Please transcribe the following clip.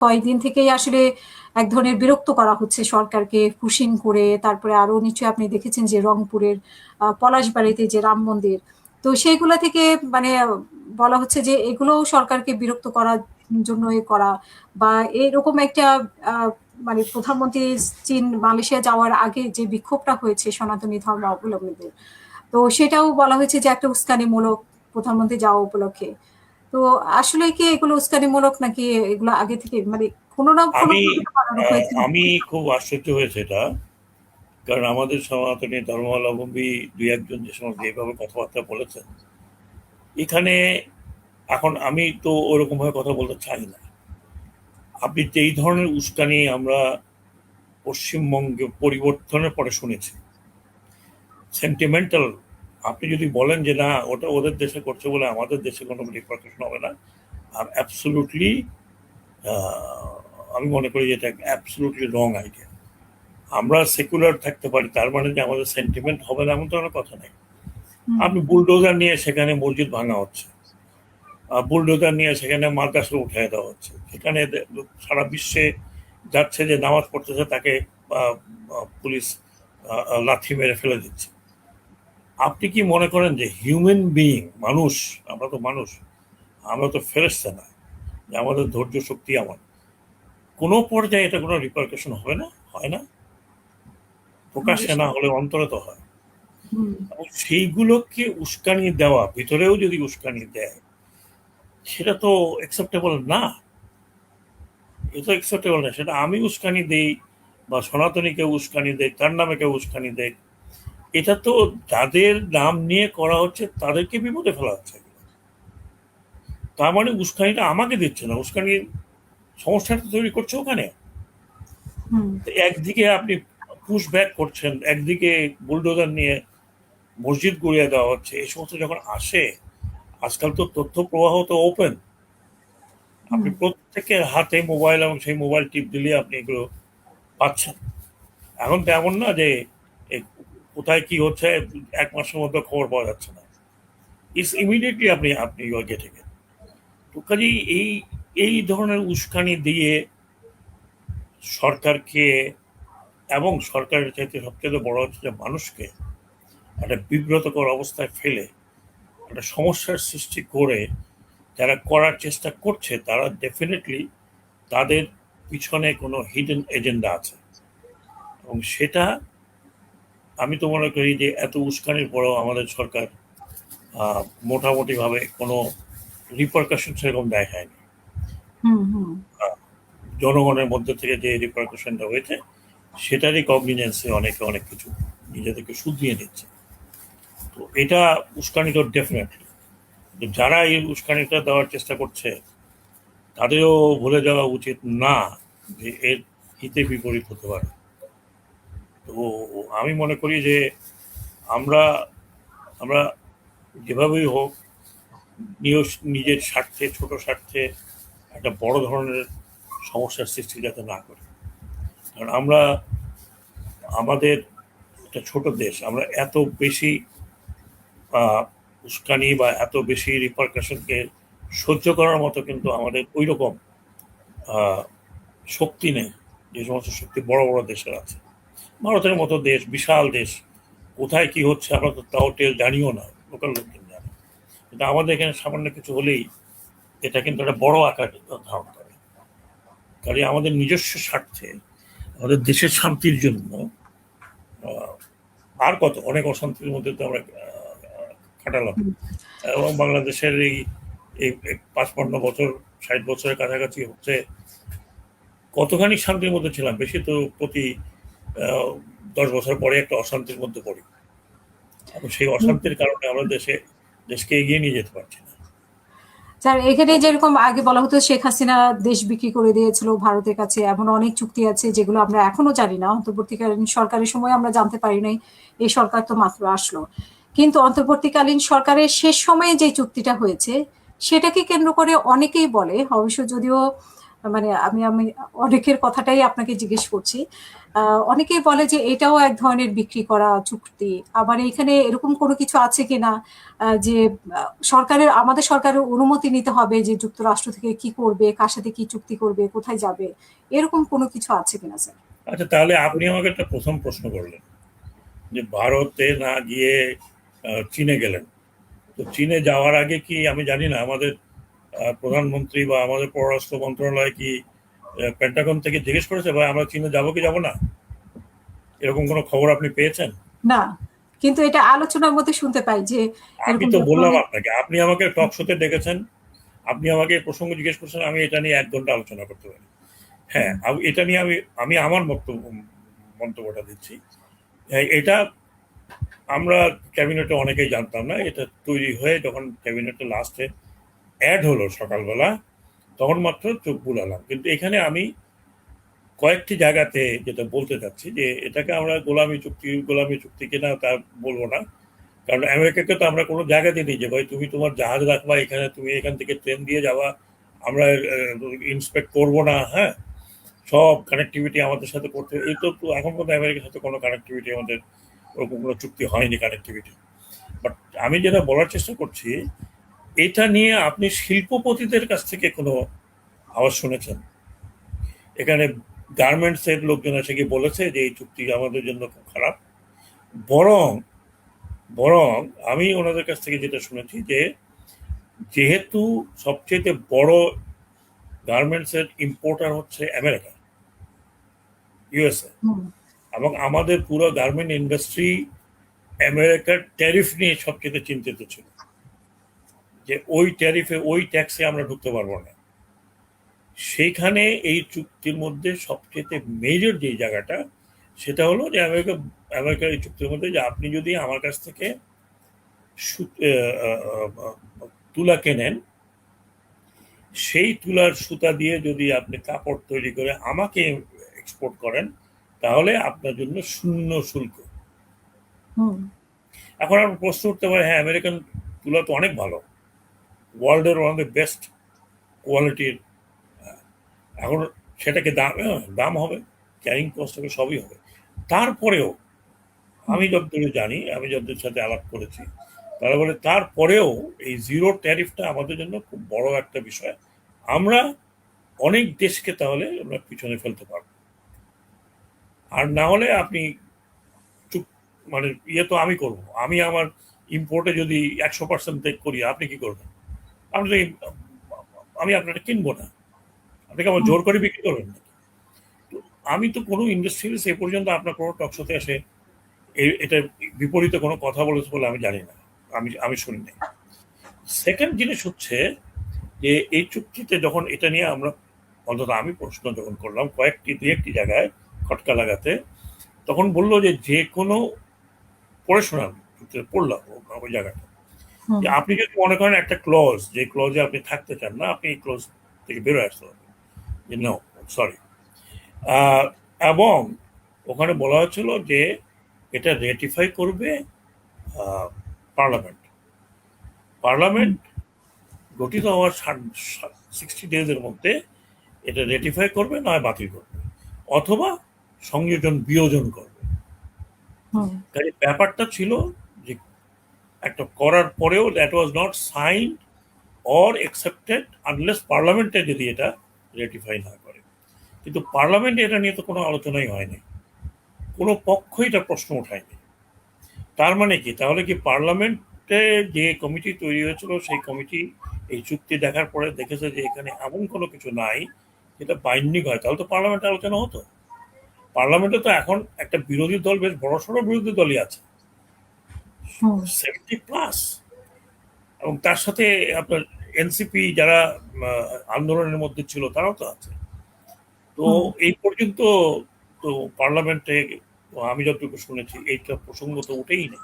কয়েকদিন থেকেই আসলে এক ধরনের বিরক্ত করা হচ্ছে সরকারকে পুশিং করে। তারপরে আরো নিশ্চয়ই আপনি দেখেছেন যে রংপুরের পলাশবাড়ীতে যে রাম মন্দির, তো সেইগুলা থেকে মানে বলা হচ্ছে যে এগুলোও সরকারকে বিরক্ত করার জন্য করা, বা এরকম একটা আহ, মানে প্রধানমন্ত্রী চীন মালয়েশিয়া যাওয়ার আগে যে বিক্ষোভটা হয়েছে সনাতনী ধর্ম অবলম্বীদের, তো সেটাও বলা হয়েছে যে একটা উস্কানিমূলক প্রধানমন্ত্রী যাওয়া উপলক্ষে। তো আসলে কি এগুলো উস্কানিমূলক নাকি এগুলো আগে থেকে মানে কোনো না কোনো আমি ভাবে তো বানানো হয়েছে? আমি খুব আশ্চর্য হয়েছে এটা, কারণ আমাদের সনাতনী ধর্মাবলম্বী দুই একজন যে সময় যেভাবে কথাবার্তা বলেছেন এখানে, এখন আমি তো ওরকম ভাবে কথা বলতে চাই না। আপনি যে এই ধরনের উস্কানি আমরা পশ্চিমবঙ্গে পরিবর্তনের পরে শুনেছি, সেন্টিমেন্টাল। আপনি যদি বলেন যে না ওটা ওদের দেশে করছে বলে আমাদের দেশে কোনো রিপার্কেশন হবে না, আর অ্যাবসলুটলি আমি মনে করি যে এটা অ্যাবসলুটলি রং আইডিয়া। আমরা সেকুলার থাকতে পারি, তার মানে যে আমাদের সেন্টিমেন্ট হবে না এমন তো কোনো কথা নেই। হুম। আপনি বুলডোজার নিয়ে সেখানে মসজিদ ভাঙা হচ্ছে, বুলডোজার নিয়ে সেখানে মাদ্রাসা উঠিয়ে দেওয়া হচ্ছে, সেখানে সারা বিশ্বে যাচ্ছে যে নামাজ পড়তেছে তাকে আহ, পুলিশ লাথি মেরে ফেলে দিচ্ছে। আপনি কি মনে করেন যে হিউম্যান বিইং মানুষ, আমরা তো মানুষ, আমরা তো ফেরেশতা না যে আমাদের ধৈর্য শক্তি আমার কোনো পর্যায়ে এটা কোনো রিপার্কেশন হবে না? হয় না? প্রকাশ্যে না অবশ্যই। হলে অন্তরে তো হয়। হুম। এবং সেইগুলোকে উস্কানি দেওয়া, ভিতরেও যদি উস্কানি দেয়, সেটা তো অ্যাকসেপ্টেবল না। এটা অ্যাকসেপ্টেবল না। সেটা আমি উস্কানি দেই বা সনাতনী কেউ উস্কানি দেয়, তার নামে কেউ উস্কানি দেয়, এটা তো যাদের নাম নিয়ে করা হচ্ছে তাদেরকে বিপদে ফেলা হচ্ছে। তার মানে উস্কানিটা আমাকে দিচ্ছে না, উস্কানি সমস্যাটা তৈরি করছে ওখানে। হুম। তো একদিকে আপনি পুশ ব্যাক করছেন, একদিকে বুলডোজার নিয়ে মসজিদ গুড়িয়ে দেওয়া হচ্ছে। এই সমস্ত যখন আসে, আজকাল তো তথ্য প্রবাহ তো ওপেন, হুম। আপনি প্রত্যেকের হাতে মোবাইল এবং সেই মোবাইল টিপ দিলে আপনি এগুলো পাচ্ছেন। এখন তো এমন না যে এই কোথায় কি হচ্ছে এক মাসের মধ্যে খবর পাওয়া যাচ্ছে না, ইস ইমিডিয়েটলি আপনি আপনি গেটে গেন। তো কাজেই এই এই ধরনের উস্কানি দিয়ে সরকারকে, এবং সরকারের চাইতে সবচেয়ে বড় হচ্ছে যে মানুষকে একটা বিব্রতকর অবস্থায় ফেলে একটা সমস্যার সৃষ্টি করে, যারা করার চেষ্টা করছে তারা ডেফিনেটলি তাদের পিছনে কোনো হিডেন এজেন্ডা আছে। এবং সেটা আমি তো মনে করি যে এত উস্কানির পরেও আমাদের সরকার আহ, মোটামুটিভাবে কোনো রিপারকাশন সেরকম দেখায়নি। হুম। হুম। আহ, জনগণের মধ্যে থেকে যে রিপারকাশনটা হয়েছে সেটারই কগনিজেন্সে অনেকে অনেক কিছু নিজেদেরকে শুধিয়ে নিচ্ছে। তো এটা উস্কানি তো ডেফিনেটলি, যারা এই উস্কানিটা দেওয়ার চেষ্টা করছে তাদেরও ভুলে যাওয়া উচিত না যে এর হিতে বিপরীত হতে পারে। তো আমি মনে করি যে আমরা আমরা যেভাবেই হোক নিজের স্বার্থে, ছোট স্বার্থে একটা বড় ধরনের সমস্যার সৃষ্টি যাতে না করি। কারণ আমরা আমাদের একটা ছোট দেশ, আমরা এত বেশি আহ, উস্কানি বা এত বেশি রিপারকাশনকে সহ্য করার মতো কিন্তু আমাদের ওই রকম আহ, শক্তি নেই যে সমস্ত শক্তি বড় বড় দেশের আছে। ভারতের মতো দেশ, বিশাল দেশ, কোথায় কি হচ্ছে আমরা তো তাও টের জানিও না, লোকাল লোকজন জানে। কিন্তু আমাদের এখানে সামান্য কিছু হলেই এটা কিন্তু একটা বড় আকার ধারণ করে। কাজে আমাদের নিজস্ব স্বার্থে, আমাদের দেশের শান্তির জন্য আহ, আর কত অনেক অশান্তির মধ্যে তো আমরা কাটালাম। হুম। এবং বাংলাদেশের এই এই ৫৫ বছর, ৬০ বছরের কাছাকাছি হচ্ছে, কতখানি শান্তির মধ্যে ছিলাম। বেশি তো প্রতি ১০ বছর পরে একটা অশান্তির মধ্যে পড়ি, এবং সেই অশান্তির কারণে আমরা দেশকে এগিয়ে নিয়ে যেতে পারছি না। স্যার, এখানে যেরকম আগে বলা হতো শেখ হাসিনা দেশ বিক্রি করে দিয়েছিল ভারতের কাছে, এমন অনেক চুক্তি আছে যেগুলো আমরা এখনো জানি না, অন্তর্বর্তীকালীন সরকারের সময় আমরা জানতে পারি নাই, এই সরকার তো মাত্র আসলো। কিন্তু অন্তর্বর্তীকালীন সরকারের শেষ সময়ে যে চুক্তিটা হয়েছে সেটাকে কেন্দ্র করে অনেকেই বলে, অবশ্য যদিও মানে আমি আমি অনেকের কথাটাই আপনাকে জিজ্ঞেস করছি। অনেকেই বলে যে এটাও এক ধরনের বিক্রি করা চুক্তি। আবার এখানে এরকম কোনো কিছু আছে কিনা যে আমাদের সরকারের অনুমতি নিতে হবে যে যুক্তরাষ্ট্র থেকে কি করবে, কার সাথে কি চুক্তি করবে, কোথায় যাবে, এরকম কোনো কিছু আছে কিনা স্যার? আচ্ছা, তাহলে আপনি আমাকে একটা প্রথম প্রশ্ন করলেন যে ভারতে না গিয়ে চীনে গেলেন। তো চীনে যাওয়ার আগে কি আমি জানি না আমাদের প্রধানমন্ত্রী বা আমাদের পররাষ্ট্র মন্ত্রণালয় কি পেন্টাগন থেকে জিজ্ঞেস করেছে ভাই আমরা চীনে যাবো কি যাবো না, এরকম কোনো খবর আপনি পেয়েছেন? না, কিন্তু এটা আলোচনার মধ্যে শুনতে পাই যে আমি এরকম তো বললাম বৈঠক। আপনাকে, আপনি আমাকে টক শোতে ডেকেছেন, আপনি আমাকে এই প্রসঙ্গ জিজ্ঞেস করছেন, আমি এটা নিয়ে 1 ঘন্টা আলোচনা করতে পারি। হ্যাঁ, এটা নিয়ে আমি আমি আমার মন্তব্যটা দিচ্ছি। এটা আমরা ক্যাবিনেটে অনেকেই জানতাম না। এটা তৈরি হয়ে যখন ক্যাবিনেটে লাস্টে অ্যাড হলো সকালবেলা, তখন মাত্র চোখ বুলালাম। কিন্তু এখানে আমি কয়েকটি জায়গাতে যেটা বলতে চাচ্ছি যে এটাকে আমরা গোলামি চুক্তি কিনা তা বলবো না। কারণ আমেরিকাকে তো আমরা কোনো জায়গাতে দিই যে ভাই তুমি তোমার জাহাজ রাখবা এখানে, তুমি এখান থেকে ট্রেন দিয়ে যাওয়া, আমরা ইন্সপেক্ট করবো না। হ্যাঁ, সব কানেক্টিভিটি আমাদের সাথে করতে, এই তো এখন পর্যন্ত আমেরিকার সাথে কোনো কানেক্টিভিটি আমাদের ওরকম কোনো চুক্তি হয়নি কানেক্টিভিটি। বাট আমি যেটা বলার চেষ্টা করছি, এটা নিয়ে আপনি শিল্পপতিদের কাছ থেকে কোনো আওয়াজ শুনেছেন? এখানে গার্মেন্টস এর লোকজন এসে গিয়ে বলেছে যে এই চুক্তি আমাদের জন্য খুব খারাপ। বরং বরং আমি ওনাদের কাছ থেকে যেটা শুনেছি যে যেহেতু সবচেয়ে বড় গার্মেন্টস এর ইম্পোর্টার হচ্ছে আমেরিকা, ইউএসএ, হুম, এবং আমাদের পুরো গার্মেন্ট ইন্ডাস্ট্রি আমেরিকার ট্যারিফ নিয়ে সবচেয়ে চিন্তিত ছিল যে ওই ট্যারিফে ওই ট্যাক্সে আমরা ঢুকতে পারবো না। সেইখানে এই চুক্তির মধ্যে সবচেয়ে মেজর যে জায়গাটা, সেটা হলো যে আমেরিকার এই চুক্তির মধ্যে যে আপনি যদি আমার কাছ থেকে তুলা কেনেন, সেই তুলার সুতা দিয়ে যদি আপনি কাপড় তৈরি করে আমাকে এক্সপোর্ট করেন, তাহলে আপনার জন্য শূন্য শুল্ক। হুম, এখন আপনার প্রশ্ন উঠতে পারে, হ্যাঁ আমেরিকান তুলা তো অনেক ভালো, ওয়ার্ল্ডের ওয়ান অফ দ্য বেস্ট কোয়ালিটির। এখন সেটাকে দাম হবে, ক্যারিং কস্ট হবে, সবই হবে। তারপরেও হুম, আমি যতদূর জানি, আমি যতদূর সাথে আলাপ করেছি, তারা বলে তারপরেও এই জিরো ট্যারিফটা আমাদের জন্য খুব বড় একটা বিষয়। আমরা অনেক দেশকে তাহলে আমরা পিছনে ফেলতে পারবো। আর না হলে আপনি চুপ, মানে ইয়ে তো আমি করব, আমি আমার ইম্পোর্টে যদি 100% করি, আপনি কি করবেন? আপনি আমি আপনাকে কিনবো না, আপনাকে আমার হুম, জোর করে বিক্রি করবেন না। তো আমি তো কোনো ইন্ডাস্ট্রিয়ালিস্ট এ পর্যন্ত আপনার কোনো টকশোতে এসে এটা বিপরীতে কোনো কথা বলেছে বলে আমি জানি না, আমি আমি শুনি নাই। সেকেন্ড জিনিস হচ্ছে যে এই চুক্তিতে যখন এটা নিয়ে আমরা, অন্তত আমি প্রশ্ন যখন করলাম কয়েকটি দুই একটি জায়গায় খটকা লাগাতে, তখন বললো যে যে কোনো পড়ে শোনান, পড়লাম ওই জায়গাটা, হুম, যে আপনি যদি মনে করেন একটা ক্লজ, যে ক্লজে আপনি থাকতে চান না, আপনি এই ক্লজ থেকে বেরোয় আসতে হবে, যে নো সরি। এবং ওখানে বলা হচ্ছিল যে এটা রেটিফাই করবে পার্লামেন্ট। হুম, পার্লামেন্ট গঠিত হওয়ার 60 ডেজের মধ্যে এটা রেটিফাই করবে, নয় বাতিল করবে, অথবা সংযোজন বিয়োজন করবে। হুম, কাজে ব্যাপারটা ছিল যে একটা করার পরেও that was not sign or accepted unless পার্লামেন্টে যদি এটা রেটিফাই না করে। কিন্তু পার্লামেন্টে এটা নিয়ে তো কোনো আলোচনাই হয়নি, কোনো পক্ষই এটা প্রশ্ন ওঠায়নি। তার মানে কি, তাহলে কি পার্লামেন্টে যে কমিটি তৈরি হয়েছিল সেই কমিটি এই চুক্তি দেখার পরে দেখেছে যে এখানে এমন কোনো কিছু নাই যেটা বাইন্ডিং হয়, তাহলে তো পার্লামেন্টে আলোচনা হতো। পার্লামেন্টে তো এখন একটা বিরোধী দল, বেশ বড় সড়ো বিরোধী দলই আছে, হুম, 70+, এবং তার সাথে আপনার এনসিপি যারা আন্দোলনের মধ্যে ছিল তারাও তো আছে। তো হুম, এই পর্যন্ত তো পার্লামেন্টে আমি যতটুকু শুনেছি এইটা প্রসঙ্গ তো উঠেই নেই।